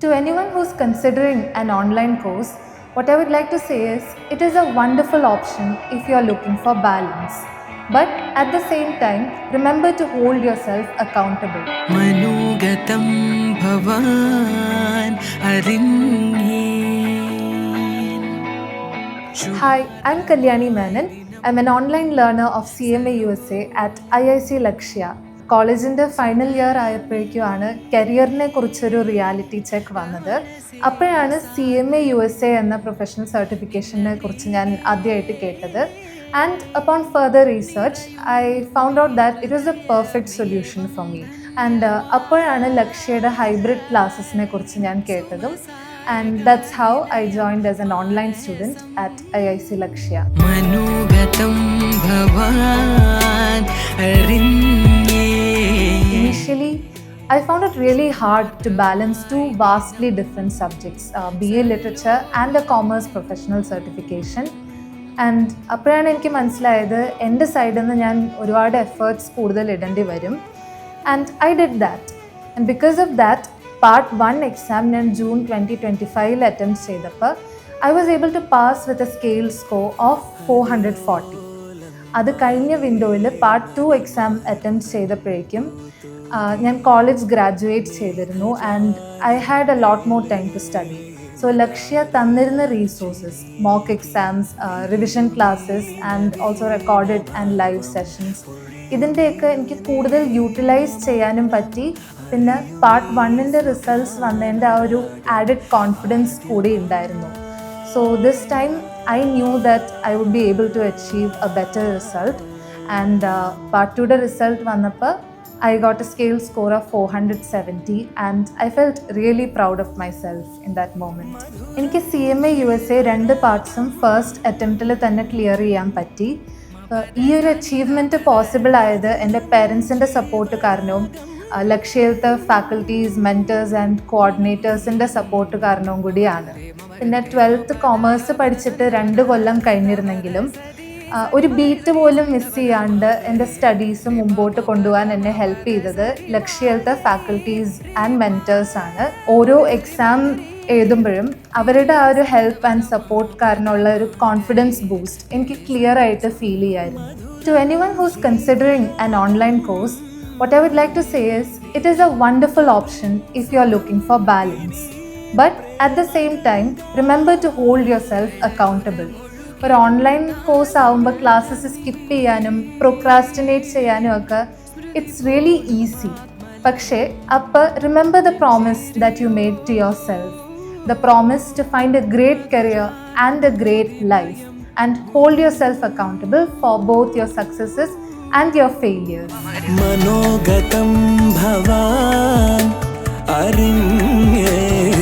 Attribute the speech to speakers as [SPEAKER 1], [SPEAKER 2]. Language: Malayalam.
[SPEAKER 1] To anyone who's considering an online course, what I would like to say is it is a wonderful option if you're looking for balance. But at the same time, remember to hold yourself accountable.
[SPEAKER 2] Manugatam bhavan arinyen.
[SPEAKER 1] Hi, I'm Kalyani Menon. I'm an online learner of CMA USA at IIC Lakshya. കോളേജിൻ്റെ ഫൈനൽ ഇയർ ആയപ്പോഴേക്കുമാണ് കരിയറിനെ കുറിച്ചൊരു റിയാലിറ്റി ചെക്ക് വന്നത്. അപ്പോഴാണ് CMA USA എന്ന പ്രൊഫഷണൽ സർട്ടിഫിക്കേഷനെ കുറിച്ച് ഞാൻ ആദ്യമായിട്ട് കേട്ടത്. And upon further research I found out that it was A perfect solution for me. And അപ്പോഴാണ് ലക്ഷ്യയുടെ ഹൈബ്രിഡ് ക്ലാസ്സസിനെ കുറിച്ച് ഞാൻ കേട്ടതും. And that's how I joined as an online student at IIC Lakshya. Initially, I found it really hard to balance two vastly different subjects, BA Literature and a Commerce Professional Certification. And അപ്പോഴാണ് എനിക്ക് മനസ്സിലായത് എൻ്റെ സൈഡിൽ നിന്ന് ഞാൻ ഒരുപാട് എഫേർട്സ് കൂടുതൽ ഇടേണ്ടി വരും. And I did that. And because of that, Part 1 exam ഞാൻ June 2025 അറ്റംപ്റ്റ് ചെയ്തപ്പോൾ I was able to pass with a scale score of 440. അത് കഴിഞ്ഞ വിൻഡോയിൽ Part 2 എക്സാം അറ്റംപ്റ്റ് ചെയ്തപ്പോഴേക്കും ഞാൻ കോളേജ് ഗ്രാജുവേറ്റ് ചെയ്തിരുന്നു. And I had a lot more time to study. So Lakshya തന്നിരുന്ന resources, mock exams, revision classes and also recorded and live sessions, ഇതിൻ്റെയൊക്കെ എനിക്ക് കൂടുതൽ യൂട്ടിലൈസ് ചെയ്യാനും പറ്റി. പിന്നെ പാർട്ട് 1ൻ്റെ റിസൾട്ട്സ് വന്നതിൻ്റെ ആ ഒരു ആഡഡ് കോൺഫിഡൻസ് കൂടി ഉണ്ടായിരുന്നു. So this time I knew that I would be able to achieve a better result. And part 2യുടെ റിസൾട്ട് വന്നപ്പോൾ I got a scale score of 470 and I felt really proud of myself in that moment. എനിക്ക് CMA USA 2 പാർട്സും ഫസ്റ്റ് അറ്റംപ്റ്റിൽ തന്നെ ക്ലിയർ ചെയ്യാൻ പറ്റി. ഈ ഒരു അച്ചീവ്മെൻറ്റ് പോസിബിൾ ആയത് എൻ്റെ പേരൻസിൻ്റെ സപ്പോർട്ട് കാരണവും ലക്ഷ്യത്തെ ഫാക്കൽറ്റീസ്, മെൻറ്റേഴ്സ് ആൻഡ് കോർഡിനേറ്റേഴ്സിൻ്റെ സപ്പോർട്ട് കാരണവും കൂടിയാണ്. പിന്നെ 12th കോമേഴ്സ് പഠിച്ചിട്ട് 2 കൊല്ലം കഴിഞ്ഞിരുന്നെങ്കിലും ഒരു ബീറ്റ് പോലും മിസ് ചെയ്യാണ്ട് എൻ്റെ സ്റ്റഡീസ് മുമ്പോട്ട് കൊണ്ടുപോകാൻ എന്നെ ഹെൽപ്പ് ചെയ്തത് ലക്ഷ്യത്തെ ഫാക്കൽറ്റീസ് ആൻഡ് മെൻറ്റേഴ്സാണ്. ഓരോ എക്സാം എഴുതുമ്പോഴും അവരുടെ ആ ഒരു ഹെൽപ്പ് ആൻഡ് സപ്പോർട്ട് കാരണമുള്ള ഒരു കോൺഫിഡൻസ് ബൂസ്റ്റ് എനിക്ക് ക്ലിയർ ആയിട്ട് ഫീൽ ചെയ്യായിരുന്നു. To anyone who's considering an online course, what I would like to say is it is a wonderful option if you are looking for balance. But at the same time, remember to hold yourself accountable. ഒരു ഓൺലൈൻ കോഴ്സ് ആകുമ്പോൾ ക്ലാസ്സസ് സ്കിപ്പ് ചെയ്യാനും പ്രൊക്രാസ്റ്റിനേറ്റ് ചെയ്യാനും ഒക്കെ ഇറ്റ്സ് റിയലി ഈസി. പക്ഷേ അപ്പോൾ remember the promise that you made to yourself, the promise to find a great career and a great life, and hold yourself accountable for both your successes and your failures.
[SPEAKER 2] Manogatam bhavan arinyen.